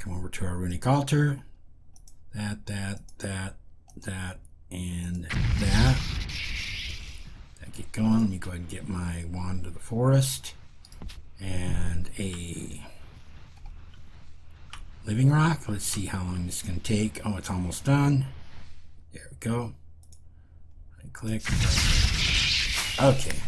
Come over to our runic altar. That, and that. Get going. Let me go ahead and get my wand of the forest and a living rock. Let's see how long this is going to take. Oh, it's almost done. There we go. Right click. Okay.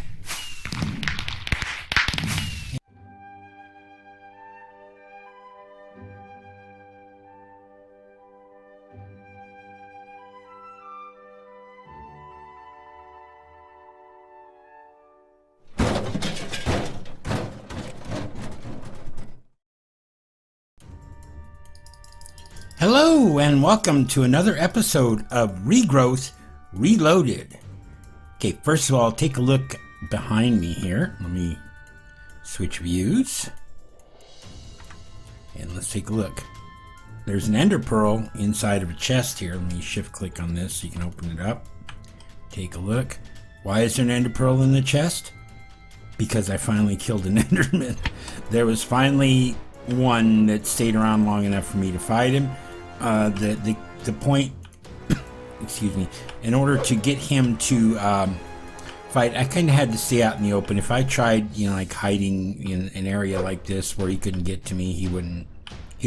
Hello and welcome to another episode of Regrowth Reloaded. Okay, first of all, take a look behind me here. Let me switch views. And let's take a look. There's an ender pearl inside of a chest here. Let me shift click on this so you can open it up. Take a look. Why is there an ender pearl in the chest? Because I finally killed an enderman. There was finally one that stayed around long enough for me to fight him. The point, excuse me, in order to get him to fight, I kind of had to stay out in the open. If I tried, like hiding in an area like this where he couldn't get to me, he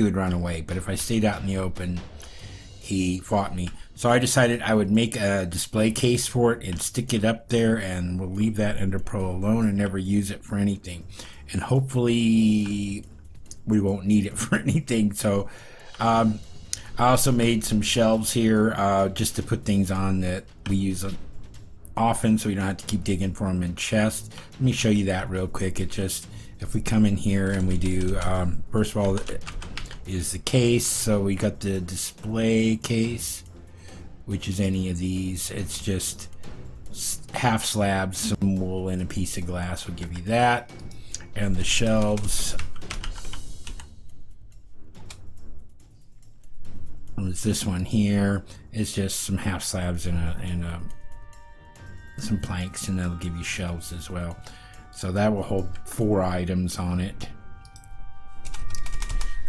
would run away. But if I stayed out in the open, he fought me. So I decided I would make a display case for it and stick it up there, and we'll leave that ender pearl alone and never use it for anything. And hopefully we won't need it for anything. So I also made some shelves here just to put things on that we use often, so we don't have to keep digging for them in chests. Let me show you that real quick. It just, if we come in here and we do, first of all, is the case. So we got the display case, which is any of these. It's just half slabs, some wool, and a piece of glass will give you that. And the shelves, is this one here. It's just some half slabs and some planks, and that'll give you shelves as well. So that will hold 4 items on it.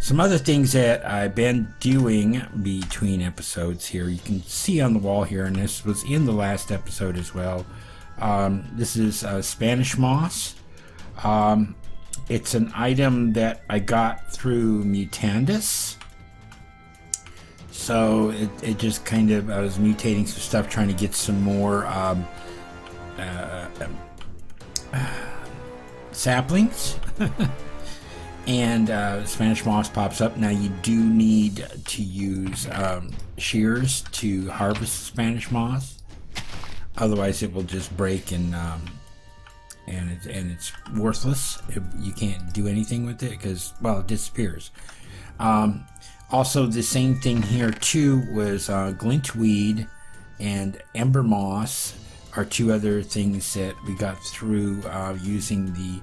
Some other things that I've been doing between episodes here, you can see on the wall here, and this was in the last episode as well. This is Spanish moss. It's an item that I got through Mutandis. So it just kind of, I was mutating some stuff, trying to get some more saplings. And Spanish moss pops up. Now you do need to use shears to harvest Spanish moss. Otherwise it will just break and it's worthless. You can't do anything with it because, well, it disappears. Also, the same thing here too was glintweed and ember moss are 2 other things that we got through using the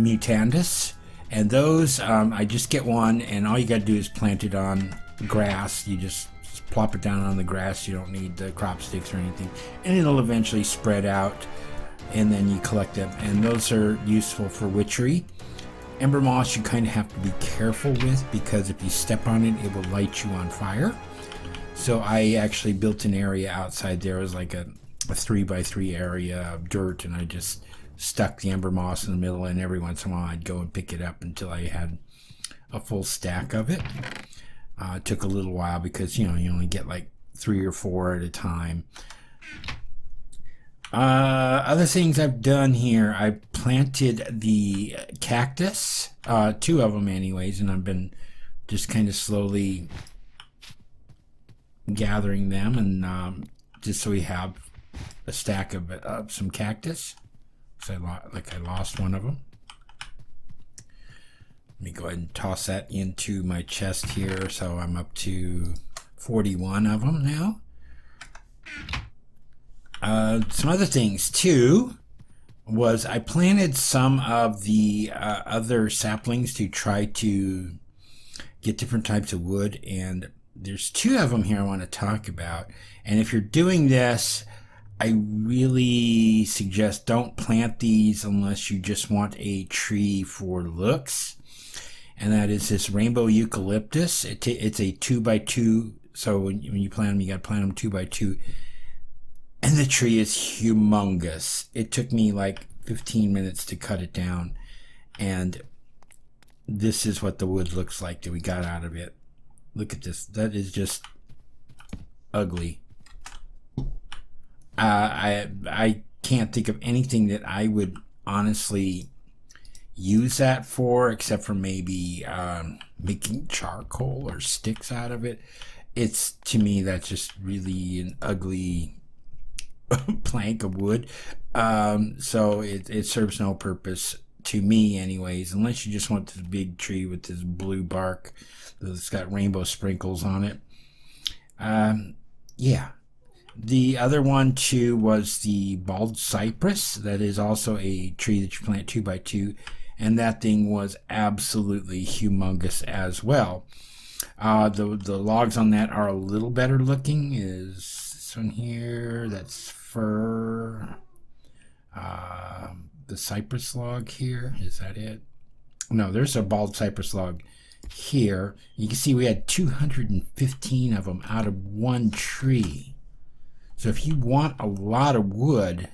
Mutandis. And those, I just get one, and all you got to do is plant it on grass. You just plop it down on the grass. You don't need the crop sticks or anything, and it'll eventually spread out. And then you collect them, and those are useful for witchery. Ember moss you kind of have to be careful with, because if you step on it, it will light you on fire. So I actually built an area outside there. It was like a 3x3 area of dirt, and I just stuck the ember moss in the middle, and every once in a while I'd go and pick it up until I had a full stack of it. It took a little while because, you only get like 3 or 4 at a time. Other things I've done here, I planted the cactus, 2 of them anyways, and I've been just kind of slowly gathering them, and just so we have a stack of some cactus. So I lost one of them. Let me go ahead and toss that into my chest here. So I'm up to 41 of them now. Some other things too was I planted some of the other saplings to try to get different types of wood, and there's 2 of them here I want to talk about. And if you're doing this, I really suggest don't plant these unless you just want a tree for looks. and that is this rainbow eucalyptus. It's a 2x2, so when you plant them, you got to plant them 2x2. And the tree is humongous. It took me like 15 minutes to cut it down, and this is what the wood looks like that we got out of it. Look at this. That is just ugly. I can't think of anything that I would honestly use that for, except for maybe making charcoal or sticks out of it. It's, to me, that's just really an ugly plank of wood. So it serves no purpose to me anyways, unless you just want this big tree with this blue bark that's got rainbow sprinkles on it. Yeah. The other one too was the bald cypress. That is also a tree that you plant 2x2, and that thing was absolutely humongous as well. The logs on that are a little better looking. Is this one here? That's fir. The cypress log here, is that it? No, there's a bald cypress log here. You can see we had 215 of them out of one tree. So if you want a lot of wood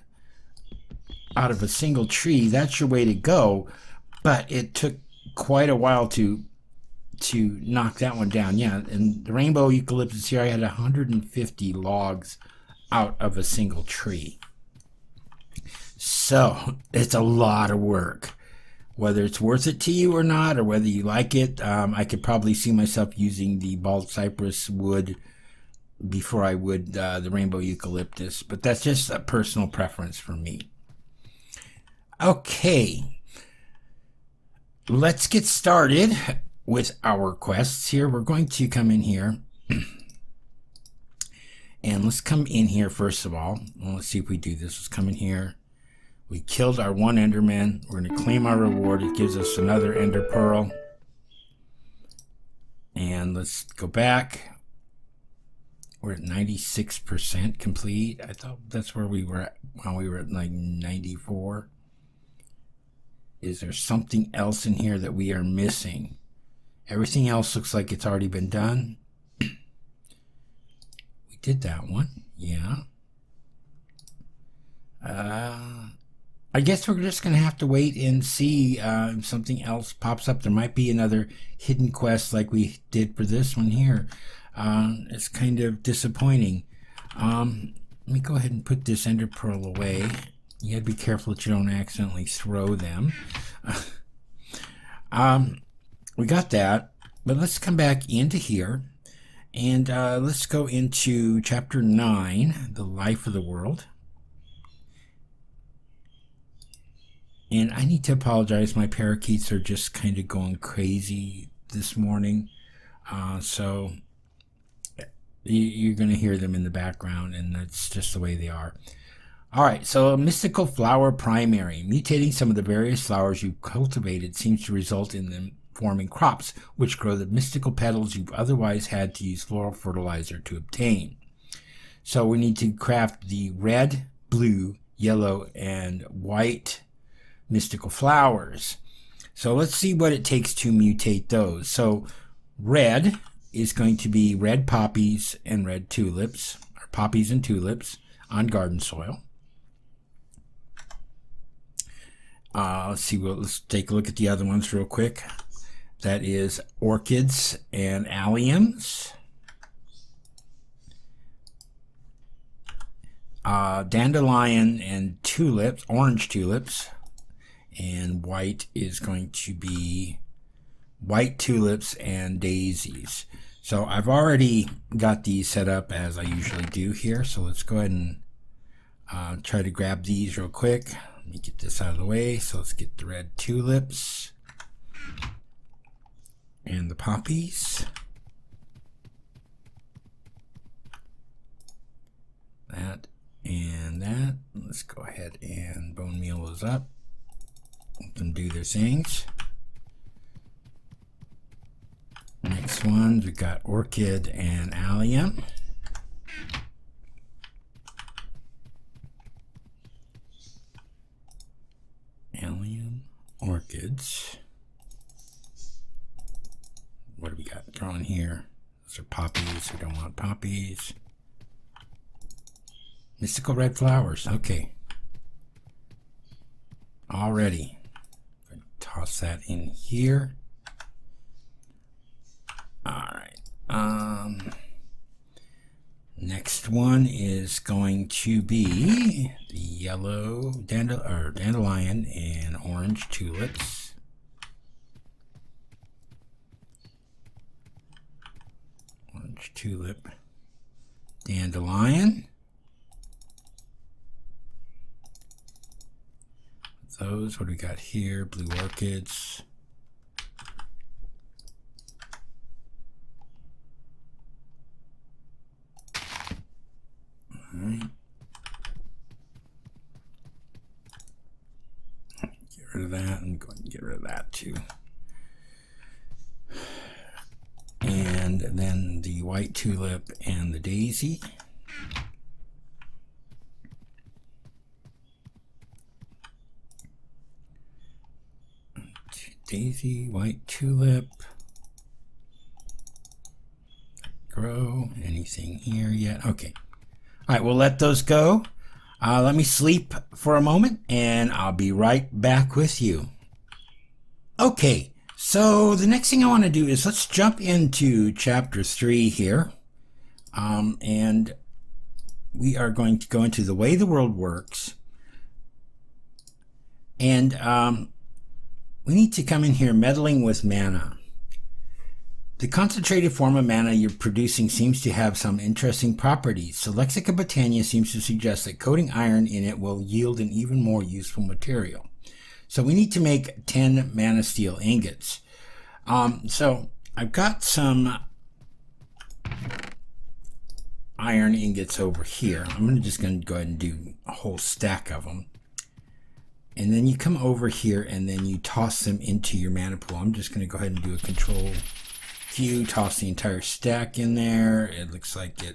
out of a single tree, that's your way to go. But it took quite a while to knock that one down. Yeah, and the rainbow eucalyptus here, I had 150 logs out of a single tree. So it's a lot of work. Whether it's worth it to you or not, or whether you like it, I could probably see myself using the bald cypress wood before I would the rainbow eucalyptus, but that's just a personal preference for me. Okay, let's get started with our quests here. We're going to come in here, and let's come in here first of all. Well, let's see if we do this. Let's come in here. We killed our one Enderman. We're going to claim our reward. It gives us another Ender Pearl. And let's go back. We're at 96% complete. I thought that's where we were at when we were at like 94. Is there something else in here that we are missing? Everything else looks like it's already been done. We did that one. Yeah. I guess we're just going to have to wait and see if something else pops up. There might be another hidden quest like we did for this one here. It's kind of disappointing. Let me go ahead and put this Ender Pearl away. You gotta be careful that you don't accidentally throw them. We got that, but let's come back into here, and let's go into Chapter 9, The Life of the World. And I need to apologize. My parakeets are just kind of going crazy this morning. So you're going to hear them in the background, and that's just the way they are. All right, so a mystical flower primary. Mutating some of the various flowers you've cultivated seems to result in them forming crops, which grow the mystical petals you've otherwise had to use floral fertilizer to obtain. So we need to craft the red, blue, yellow, and white mystical flowers. So let's see what it takes to mutate those. So red is going to be red poppies and red tulips, or poppies and tulips on garden soil. Let's see. Let's take a look at the other ones real quick. That is orchids and alliums. Dandelion and tulips, orange tulips. And white is going to be white tulips and daisies. So I've already got these set up as I usually do here. So let's go ahead and try to grab these real quick. Let me get this out of the way. So let's get the red tulips and the poppies. That and that. Let's go ahead and bone meal those up. Let them do their things. Next ones, we got orchid and allium. Allium, orchids. what do we got growing here? Those are poppies. We don't want poppies. Mystical red flowers. Okay. Already. Toss that in here. Alright. Next one is going to be the yellow dandelion and orange tulips. Orange tulip, dandelion. Those, what do we got here? Blue orchids. All right. Get rid of that and go ahead and get rid of that too. And then the white tulip and the daisy. Daisy, white tulip. Grow anything here yet? Okay. All right, we'll let those go. Let me sleep for a moment and I'll be right back with you. Okay, so the next thing I want to do is let's jump into chapter 3 here. And we are going to go into the way the world works. And we need to come in here meddling with mana. The concentrated form of mana you're producing seems to have some interesting properties. So Lexica Botania seems to suggest that coating iron in it will yield an even more useful material. So we need to make 10 Manna Steel ingots. So I've got some iron ingots over here. I'm just going to go ahead and do a whole stack of them. And then you come over here and then you toss them into your mana pool. I'm just going to go ahead and do a control Q, toss the entire stack in there. It looks like I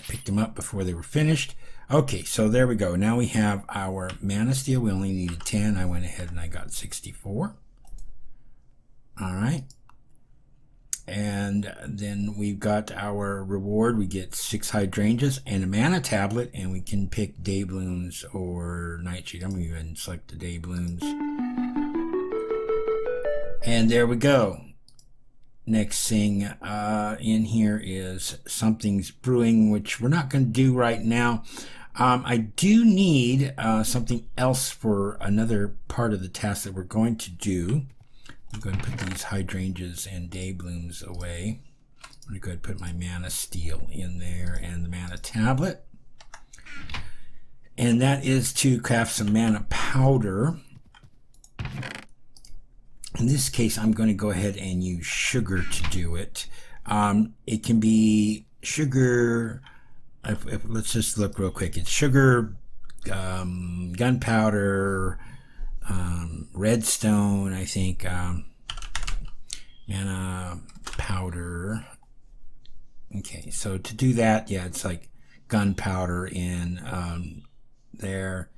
picked them up before they were finished. Okay, so there we go. Now we have our Manna Steel. We only needed 10. I went ahead and I got 64. All right. And then we've got our reward. We get 6 hydrangeas and a mana tablet, and we can pick day blooms or nightshade. I'm going to go ahead and select the day blooms. And there we go. Next thing in here is something's brewing, which we're not going to do right now. I do need something else for another part of the task that we're going to do. I'm going to put these hydrangeas and day blooms away. I'm going to go ahead and put my Manna Steel in there and the mana tablet. And that is to craft some mana powder. In this case, I'm going to go ahead and use sugar to do it. It can be sugar. Let's just look real quick. It's sugar, gunpowder, redstone, I think, mana powder. Okay, so to do that, yeah, it's like gunpowder in there,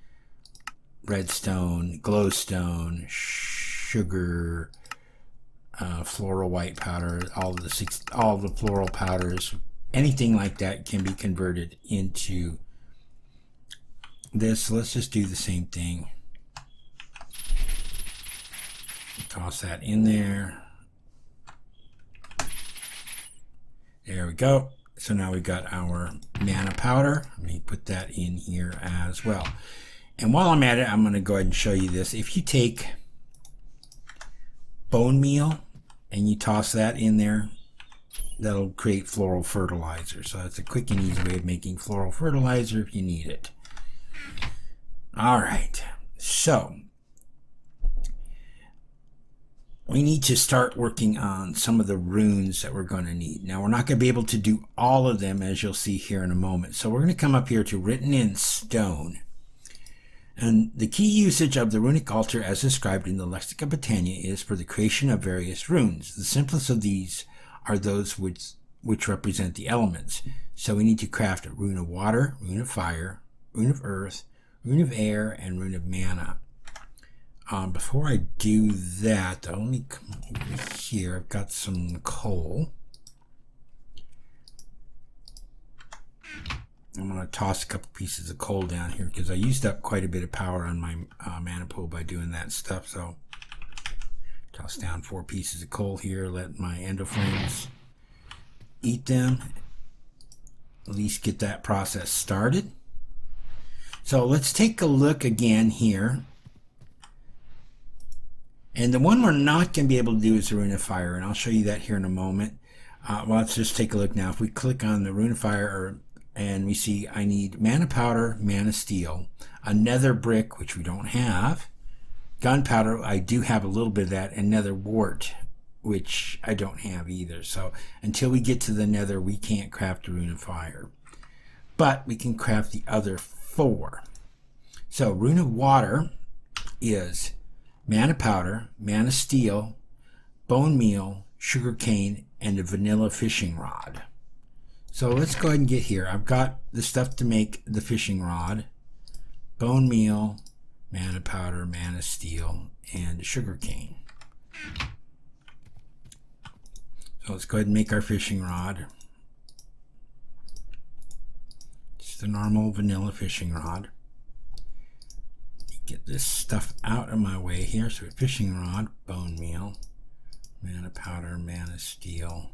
redstone, glowstone, sugar, floral white powder, all the floral powders, anything like that can be converted into this. Let's just do the same thing. Toss that in there. There we go. So now we've got our mana powder. Let me put that in here as well. And while I'm at it, I'm going to go ahead and show you this. If you take bone meal and you toss that in there, that'll create floral fertilizer. So that's a quick and easy way of making floral fertilizer if you need it. All right. So we need to start working on some of the runes that we're going to need. Now, we're not going to be able to do all of them, as you'll see here in a moment. So we're going to come up here to written in stone. And the key usage of the runic altar as described in the Lexica Botania is for the creation of various runes. The simplest of these are those which represent the elements. So we need to craft a rune of water, rune of fire, rune of earth, rune of air, and rune of mana. Before I do that, though, let me come over here. I've got some coal. I'm going to toss a couple pieces of coal down here because I used up quite a bit of power on my mana pool by doing that stuff. So toss down 4 pieces of coal here, let my endoflames eat them, at least get that process started. So let's take a look again here. And the one we're not going to be able to do is the Rune of Fire, and I'll show you that here in a moment. Well, let's just take a look now. If we click on the Rune of Fire, and we see I need Mana Powder, Manna Steel, a Nether Brick, which we don't have, Gunpowder, I do have a little bit of that, and Nether Wart, which I don't have either. So until we get to the Nether, we can't craft the Rune of Fire. But we can craft the other 4. So Rune of Water is Mana Powder, Manna Steel, Bone Meal, Sugarcane, and a Vanilla Fishing Rod. So let's go ahead and get here. I've got the stuff to make the fishing rod, Bone Meal, Mana Powder, Manna Steel, and Sugarcane. So let's go ahead and make our fishing rod. Just a normal vanilla fishing rod. Get this stuff out of my way here. So fishing rod, Bone Meal, Mana Powder, Manna Steel,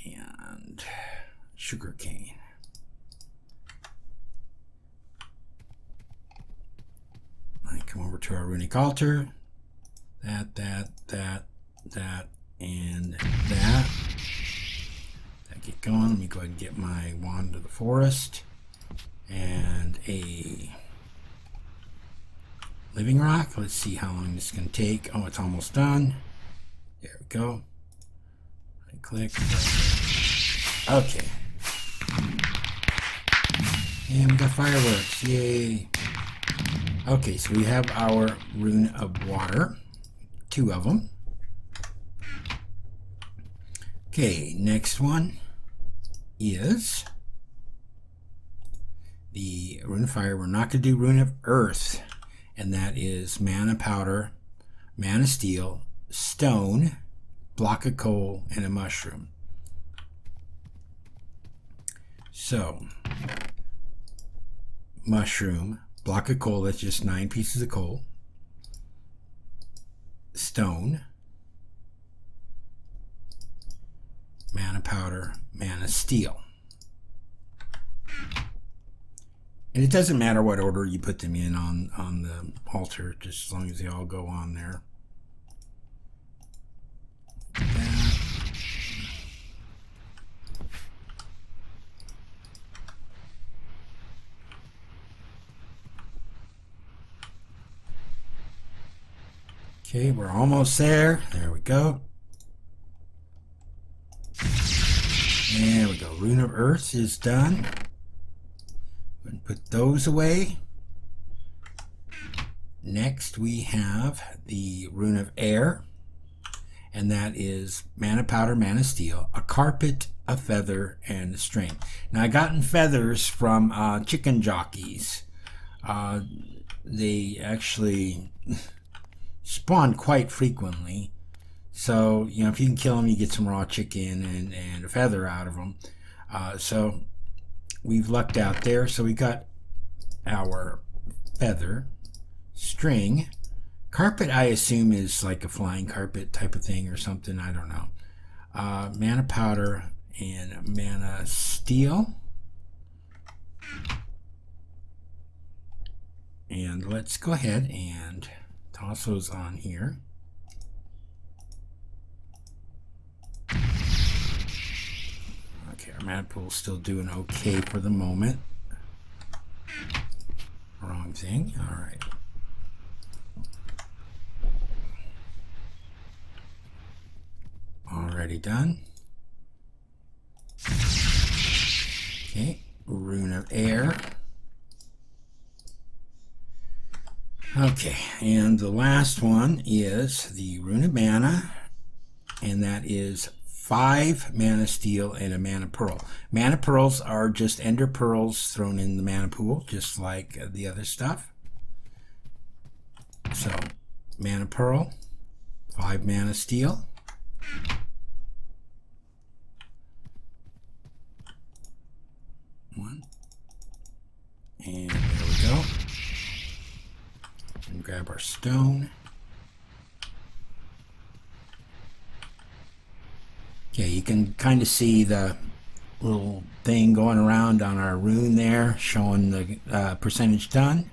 and Sugarcane. I come over to our runic altar. That, and that. Get going. Let me go ahead and get my Wand of the Forest and a living rock. Let's see how long this is going to take. Oh, it's almost done. There we go. I click. Okay. And we got fireworks. Yay. Okay, so we have our Rune of Water. 2 of them. Okay, next one is the Rune of Fire. We're not going to do Rune of Earth, and that is Mana Powder, Manna Steel, Stone, Block of Coal, and a Mushroom. So, Mushroom, Block of Coal, that's just 9 pieces of coal, Stone, Mana Powder, Manna Steel. And it doesn't matter what order you put them in on the altar, just as long as they all go on there. Okay, we're almost there. There we go. There we go. Rune of Earth is done. And put those away. Next we have the Rune of Air, and that is Mana Powder, Manna Steel, a carpet, a feather, and a string. Now I gotten feathers from chicken jockeys. They actually spawn quite frequently. So, you know, if you can kill them, you get some raw chicken and a feather out of them. So we've lucked out there. So we got our feather, string, carpet. I assume is like a flying carpet type of thing or something. I don't know. Mana Powder and Manna Steel. And let's go ahead and toss those on here. Okay, our mana pool's still doing okay for the moment. Wrong thing. All right. Already done. Okay, Rune of Air. Okay, and the last one is the Rune of Mana, and that is 5 Manna Steel and a Mana Pearl. Mana Pearls are just Ender Pearls thrown in the mana pool, just like the other stuff. So, Manna Pearl, 5 Manna Steel. One. And there we go. And grab our stone. Okay, you can kind of see the little thing going around on our rune there, showing the percentage done.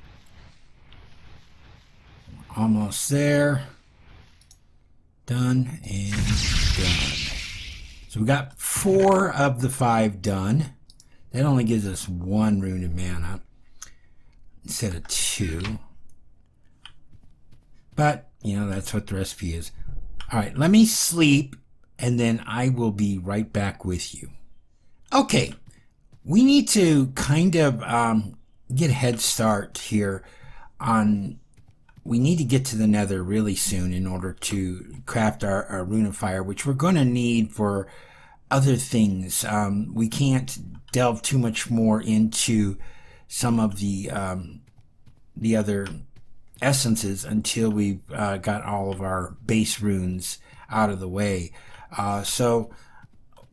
Almost there. Done and done. So we got 4 of the 5 done. That only gives us 1 rune of mana instead of 2. But, you know, that's what the recipe is. All right, let me sleep, and then I will be right back with you. Okay, we need to kind of get a head start here on... We need to get to the Nether really soon in order to craft our Rune of Fire, which we're going to need for other things. We can't delve too much more into some of the other essences until we've got all of our base runes out of the way. So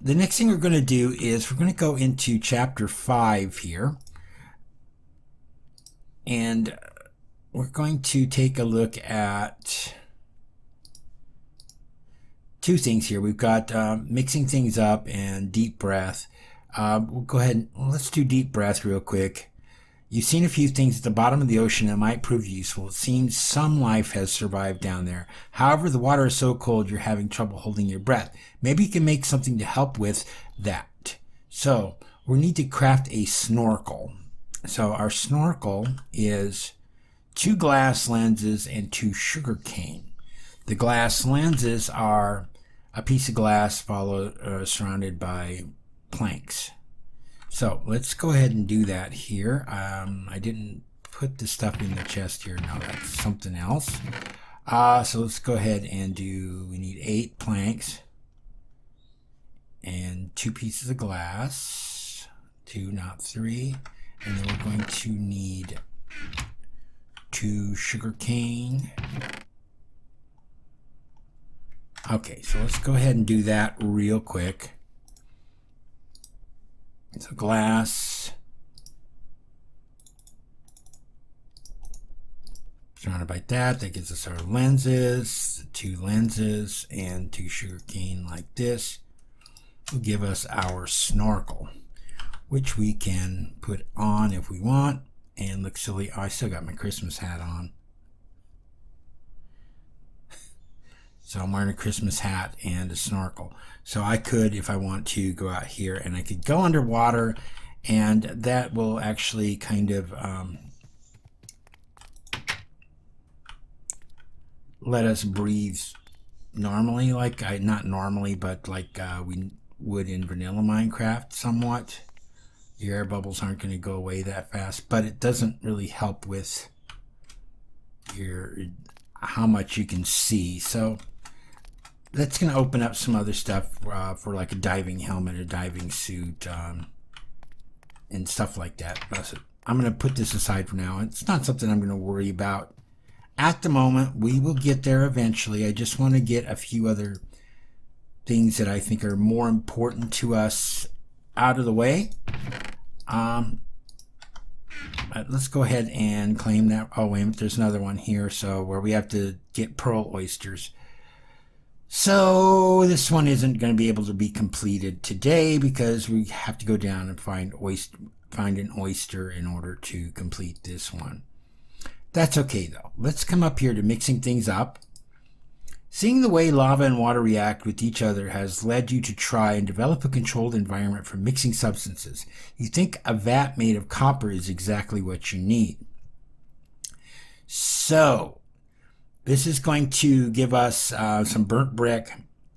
the next thing we're going to do is we're going to go into chapter 5 here, and we're going to take a look at 2 things here. We've got mixing things up and deep breath. We'll go ahead and let's do deep breath real quick. You've seen a few things at the bottom of the ocean that might prove useful. It seems some life has survived down there. However, the water is so cold you're having trouble holding your breath. Maybe you can make something to help with that. So we need to craft a snorkel. So our snorkel is 2 glass lenses and 2 sugar cane. The glass lenses are a piece of glass surrounded by planks. So let's go ahead and do that here. I didn't put the stuff in the chest here. No, that's something else. So let's go ahead and do, we need 8 planks and 2 pieces of glass. 2, not 3. And then we're going to need 2 sugar cane. Okay, so let's go ahead and do that real quick. So glass, surrounded by that gives us our lenses, 2 lenses and 2 sugar cane like this. Will give us our snorkel, which we can put on if we want and look silly. Oh, I still got my Christmas hat on. So I'm wearing a Christmas hat and a snorkel. So I could, if I want to, go out here and I could go underwater, and that will actually kind of let us breathe normally, not normally, but like we would in vanilla Minecraft somewhat. Your air bubbles aren't going to go away that fast, but it doesn't really help with how much you can see. So that's going to open up some other stuff for like a diving helmet, a diving suit, and stuff like that. I'm going to put this aside for now. It's not something I'm going to worry about at the moment. We will get there eventually. I just want to get a few other things that I think are more important to us out of the way. Let's go ahead and claim that. Oh, wait a minute, there's another one here. So where we have to get pearl oysters. So this one isn't going to be able to be completed today because we have to go down and find an oyster in order to complete this one. That's okay though. Let's come up here to mixing things up. Seeing the way lava and water react with each other has led you to try and develop a controlled environment for mixing substances. You think a vat made of copper is exactly what you need. So this is going to give us some burnt brick,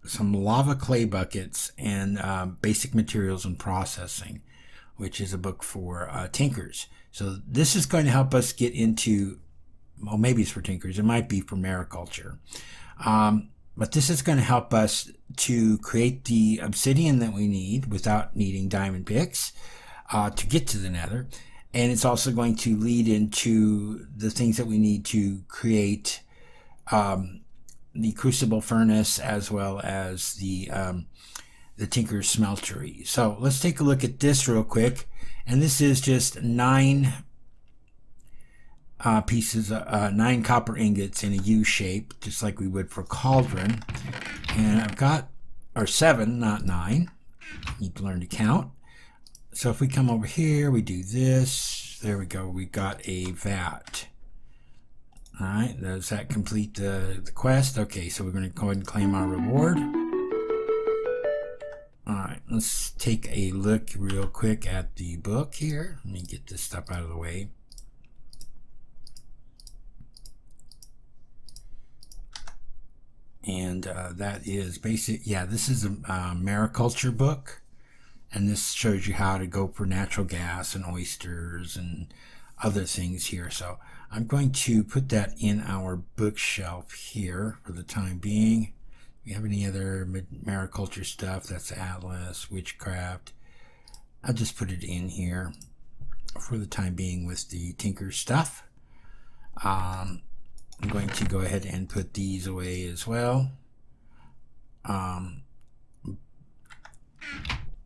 some lava clay buckets, and basic materials and processing, which is a book for tinkers. So this is going to help us get into, well, maybe it's for tinkers. It might be for mariculture. But this is going to help us to create the obsidian that we need without needing diamond picks to get to the Nether. And it's also going to lead into the things that we need to create the crucible furnace, as well as the Tinker's Smeltery. So let's take a look at this real quick. And this is just 9 pieces, 9 copper ingots in a U shape, just like we would for cauldron. And I've got, or 7, not 9. Need to learn to count. So if we come over here, we do this. There we go. We got a vat. All right. Does that complete the quest? Okay. So we're going to go ahead and claim our reward. All right. Let's take a look real quick at the book here. Let me get this stuff out of the way. And that is basic. Yeah, this is a mariculture book. And this shows you how to go for natural gas and oysters and other things here. So I'm going to put that in our bookshelf here for the time being. Do we have any other mariculture stuff? That's Atlas, Witchcraft. I'll just put it in here for the time being with the Tinker stuff. I'm going to go ahead and put these away as well.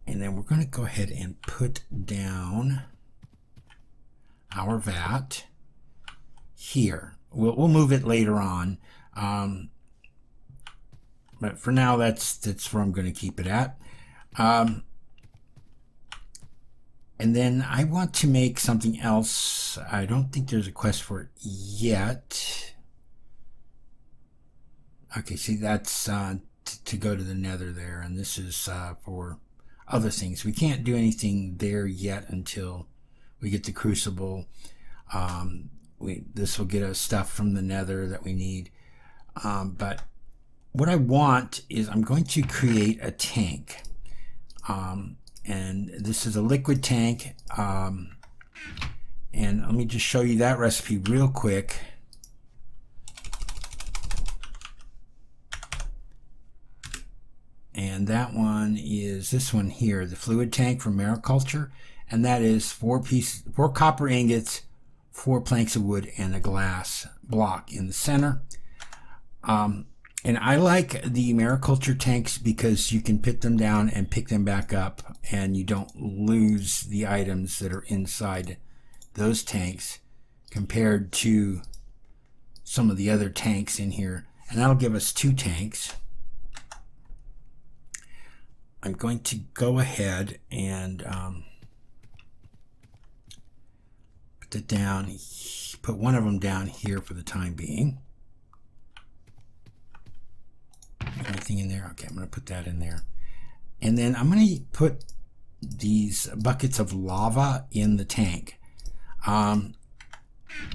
And then we're going to go ahead and put down our vat here. We'll move it later on. But for now, that's where I'm going to keep it at. And then I want to make something else. I don't think there's a quest for it yet. Okay, see, that's to go to the Nether there. And this is for other things. We can't do anything there yet until we get the crucible. This will get us stuff from the Nether that we need. But what I want is I'm going to create a tank. And this is a liquid tank. And let me just show you that recipe real quick. And that one is this one here, the fluid tank from mariculture. And that is 4 copper ingots, 4 planks of wood, and a glass block in the center. And I like the mariculture tanks because you can put them down and pick them back up, and you don't lose the items that are inside those tanks compared to some of the other tanks in here. And that'll give us 2 tanks. I'm going to go ahead and put it down, put one of them down here for the time being. Anything in there? Okay, I'm going to put that in there. And then I'm going to put these buckets of lava in the tank. The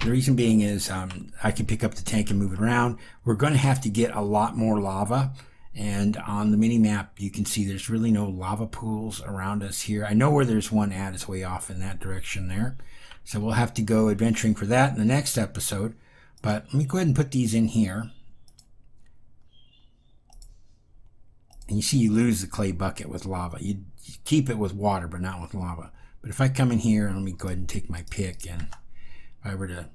reason being is I can pick up the tank and move it around. We're going to have to get a lot more lava. And on the mini map, you can see there's really no lava pools around us here. I know where there's one at. It's way off in that direction there. So we'll have to go adventuring for that in the next episode. But let me go ahead and put these in here. And you see you lose the clay bucket with lava. You keep it with water, but not with lava. But if I come in here, let me go ahead and take my pick. And if I were to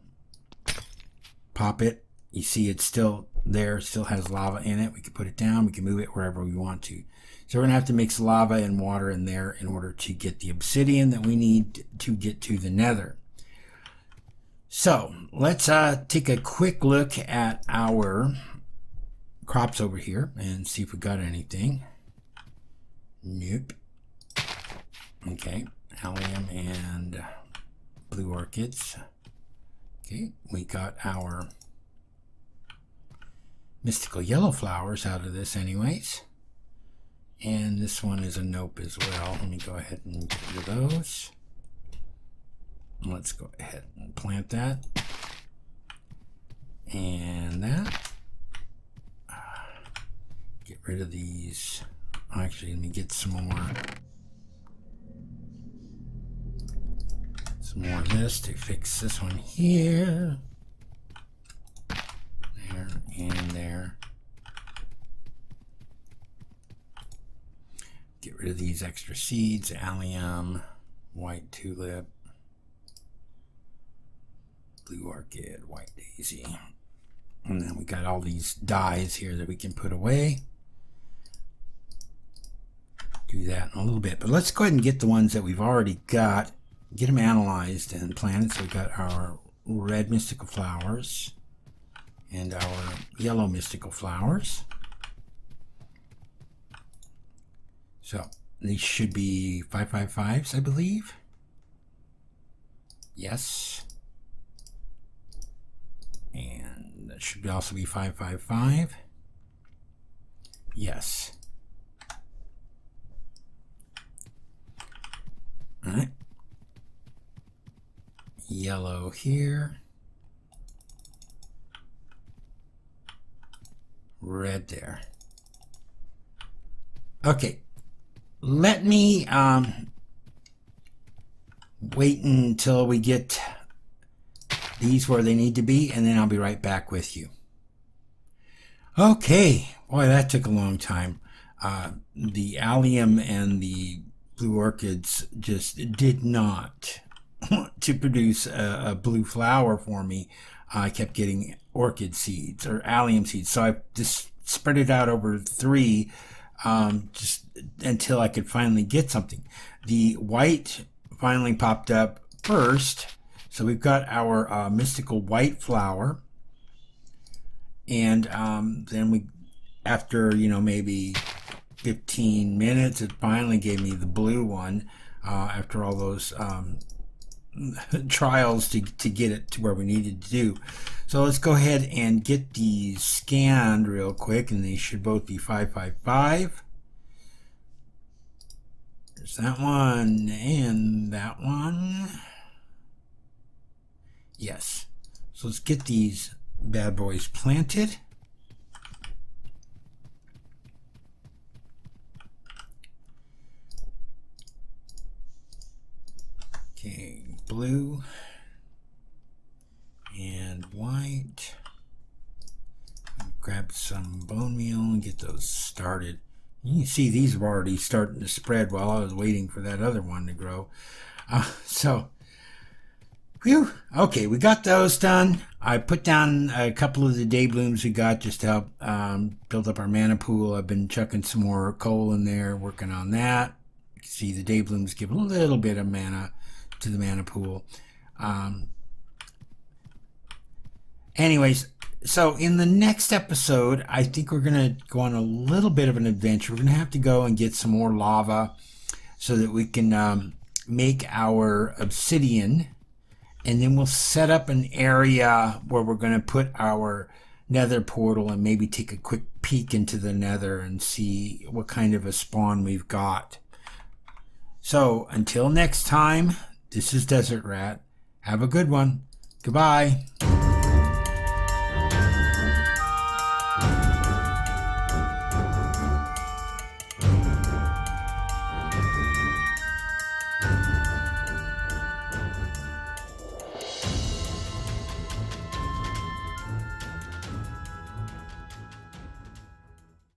pop it, you see it's still there, still has lava in it. We can put it down, we can move it wherever we want to. So we're gonna have to mix lava and water in there in order to get the obsidian that we need to get to the Nether. So let's take a quick look at our crops over here and see if we got anything. Nope. Okay, allium and blue orchids. Okay, we got our mystical yellow flowers out of this anyways. And this one is a nope as well. Let me go ahead and get rid of those. Let's go ahead and plant that. And that. Get rid of these. Actually, let me get some more of this to fix this one here. There and there. Get rid of these extra seeds. Allium, white tulip. blue orchid, white daisy. And then we got all these dyes here that we can put away. Do that in a little bit. But let's go ahead and get the ones that we've already got, get them analyzed and planted. So we got our red mystical flowers and our yellow mystical flowers. So these should be 555s, I believe. Yes. And that should also be 555. Yes. All right. Yellow here. Red there. Okay. Let me wait until we get these where they need to be, and then I'll be right back with you. Okay. Boy, that took a long time. The allium and the blue orchids just did not want to produce a blue flower for me. I kept getting orchid seeds or allium seeds, so I just spread it out over 3 just until I could finally get something. The white finally popped up first, so we've got our mystical white flower, and then we, after maybe 15 minutes, it finally gave me the blue one after all those trials to get it to where we needed to do. So let's go ahead and get these scanned real quick, and they should both be 555. There's that one and that one. Yes. So let's get these bad boys planted. Okay, blue and white. Grab some bone meal and get those started. You can see these are already starting to spread while I was waiting for that other one to grow. Whew. Okay, we got those done. I put down a couple of the day blooms we got just to help build up our mana pool. I've been chucking some more coal in there, working on that. You can see the day blooms give a little bit of mana to the mana pool. Anyways, so in the next episode, I think we're going to go on a little bit of an adventure. We're going to have to go and get some more lava so that we can make our obsidian, and then we'll set up an area where we're going to put our nether portal and maybe take a quick peek into the nether and see what kind of a spawn we've got. So until next time, this is Desert Rat. Have a good one. Goodbye.